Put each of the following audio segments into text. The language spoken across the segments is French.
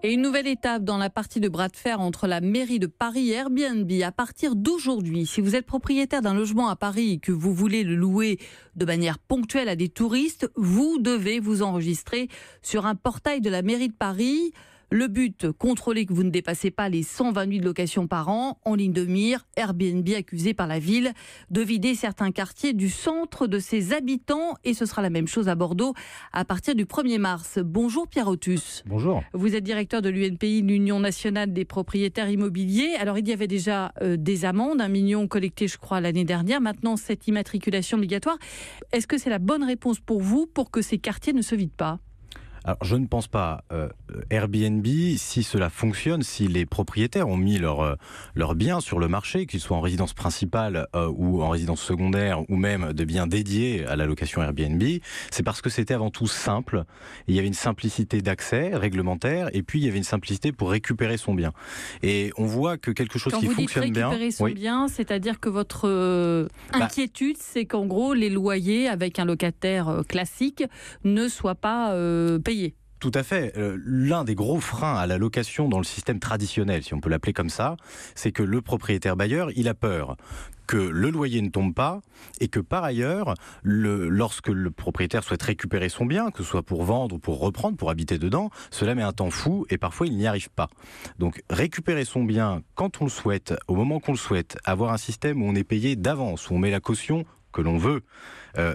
Et une nouvelle étape dans la partie de bras de fer entre la mairie de Paris et Airbnb. À partir d'aujourd'hui, si vous êtes propriétaire d'un logement à Paris et que vous voulez le louer de manière ponctuelle à des touristes, vous devez vous enregistrer sur un portail de la mairie de Paris. Le but, contrôler que vous ne dépassez pas les 120 nuits de location par an. En ligne de mire, Airbnb accusé par la ville de vider certains quartiers du centre de ses habitants. Et ce sera la même chose à Bordeaux à partir du 1er mars. Bonjour Pierre Otus. Bonjour. Vous êtes directeur de l'UNPI, l'Union nationale des propriétaires immobiliers. Alors il y avait déjà des amendes, 1 million collectées je crois l'année dernière. Maintenant cette immatriculation obligatoire. Est-ce que c'est la bonne réponse pour vous pour que ces quartiers ne se vident pas ? Alors, je ne pense pas. Airbnb, si cela fonctionne, si les propriétaires ont mis leurs biens sur le marché, qu'ils soient en résidence principale ou en résidence secondaire, ou même de biens dédiés à la location Airbnb, c'est parce que c'était avant tout simple. Il y avait une simplicité d'accès réglementaire, et puis il y avait une simplicité pour récupérer son bien. Et on voit que quelque chose qui fonctionne bien... Quand vous dites récupérer son bien, c'est-à-dire que votre inquiétude, c'est qu'en gros, les loyers avec un locataire classique ne soient pas payés. Tout à fait. L'un des gros freins à la location dans le système traditionnel, si on peut l'appeler comme ça, c'est que le propriétaire bailleur, il a peur que le loyer ne tombe pas et que par ailleurs, lorsque le propriétaire souhaite récupérer son bien, que ce soit pour vendre ou pour reprendre, pour habiter dedans, cela met un temps fou et parfois il n'y arrive pas. Donc récupérer son bien quand on le souhaite, au moment qu'on le souhaite, avoir un système où on est payé d'avance, où on met la caution que l'on veut,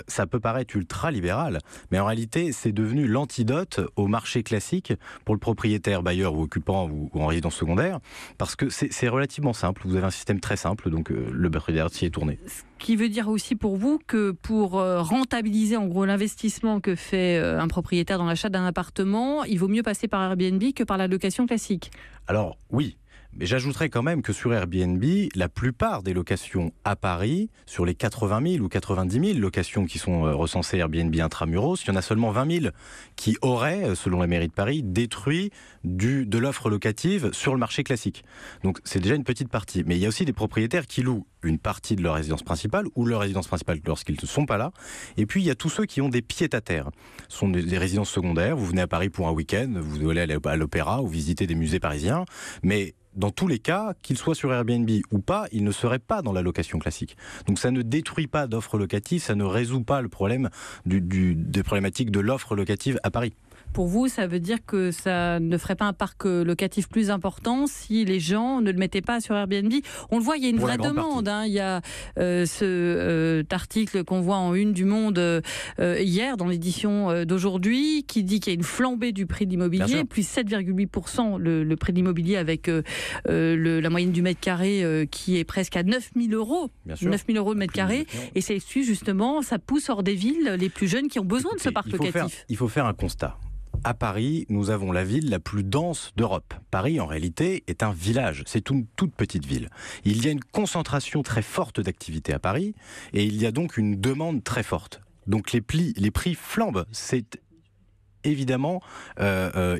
ça peut paraître ultra-libéral, mais en réalité, c'est devenu l'antidote au marché classique pour le propriétaire, bailleur ou occupant ou en résidence secondaire, parce que c'est relativement simple. Vous avez un système très simple, donc le propriétaire s'y est tourné. Ce qui veut dire aussi pour vous que pour rentabiliser en gros l'investissement que fait un propriétaire dans l'achat d'un appartement, il vaut mieux passer par Airbnb que par la location classique. Alors oui. Mais j'ajouterais quand même que sur Airbnb, la plupart des locations à Paris, sur les 80 000 ou 90 000 locations qui sont recensées Airbnb intramuros, il y en a seulement 20 000 qui auraient, selon la mairie de Paris, détruit de l'offre locative sur le marché classique. Donc c'est déjà une petite partie. Mais il y a aussi des propriétaires qui louent une partie de leur résidence principale ou leur résidence principale lorsqu'ils ne sont pas là. Et puis il y a tous ceux qui ont des pieds-à-terre. Ce sont des résidences secondaires. Vous venez à Paris pour un week-end, vous allez à l'opéra ou visiter des musées parisiens. Mais dans tous les cas, qu'ils soient sur Airbnb ou pas, ils ne seraient pas dans la location classique. Donc ça ne détruit pas d'offres locatives, ça ne résout pas le problème des problématiques de l'offre locative à Paris. Pour vous, ça veut dire que ça ne ferait pas un parc locatif plus important si les gens ne le mettaient pas sur Airbnb. On le voit, il y a une vraie demande. Il y a cet article qu'on voit en une du Monde hier, dans l'édition d'aujourd'hui, qui dit qu'il y a une flambée du prix de l'immobilier, plus 7,8% le prix de l'immobilier avec la moyenne du mètre carré qui est presque à 9 000 €. 9 000 € le mètre carré. Et c'est justement, ça pousse hors des villes les plus jeunes qui ont besoin de ce parc locatif. Il faut faire un constat. À Paris, nous avons la ville la plus dense d'Europe. Paris, en réalité, est un village. C'est une toute petite ville. Il y a une concentration très forte d'activités à Paris et il y a donc une demande très forte. Donc les prix flambent. C'est évidemment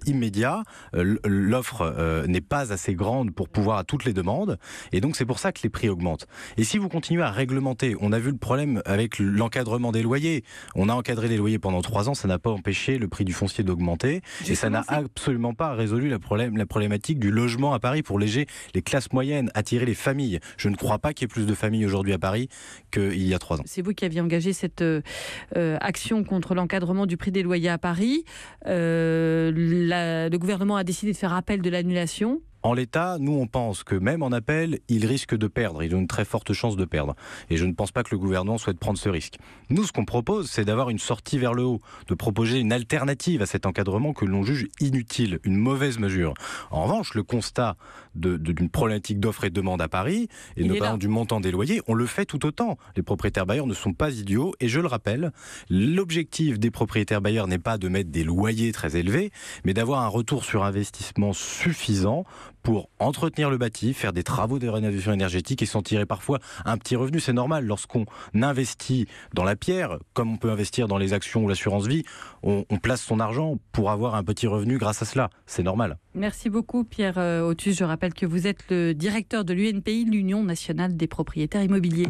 immédiat. L'offre n'est pas assez grande pour pouvoir à toutes les demandes et donc c'est pour ça que les prix augmentent. Et si vous continuez à réglementer, on a vu le problème avec l'encadrement des loyers. On a encadré les loyers pendant 3 ans, ça n'a pas empêché le prix du foncier d'augmenter et ça n'a absolument pas résolu la problématique du logement à Paris pour léger les classes moyennes, attirer les familles. Je ne crois pas qu'il y ait plus de familles aujourd'hui à Paris qu'il y a 3 ans. C'est vous qui aviez engagé cette action contre l'encadrement du prix des loyers à Paris. Le gouvernement a décidé de faire appel de l'annulation. En l'état, nous on pense que même en appel, il risque de perdre. Il a une très forte chance de perdre. Et je ne pense pas que le gouvernement souhaite prendre ce risque. Nous, ce qu'on propose, c'est d'avoir une sortie vers le haut, de proposer une alternative à cet encadrement que l'on juge inutile, une mauvaise mesure. En revanche, le constat d'une problématique d'offre et de demande à Paris, et notamment du montant des loyers, on le fait tout autant. Les propriétaires bailleurs ne sont pas idiots. Et je le rappelle, l'objectif des propriétaires bailleurs n'est pas de mettre des loyers très élevés, mais d'avoir un retour sur investissement suffisant pour entretenir le bâti, faire des travaux de rénovation énergétique et s'en tirer parfois un petit revenu. C'est normal, lorsqu'on investit dans la pierre, comme on peut investir dans les actions ou l'assurance vie, on place son argent pour avoir un petit revenu grâce à cela. C'est normal. Merci beaucoup Pierre Otus. Je rappelle que vous êtes le directeur de l'UNPI, l'Union nationale des propriétaires immobiliers.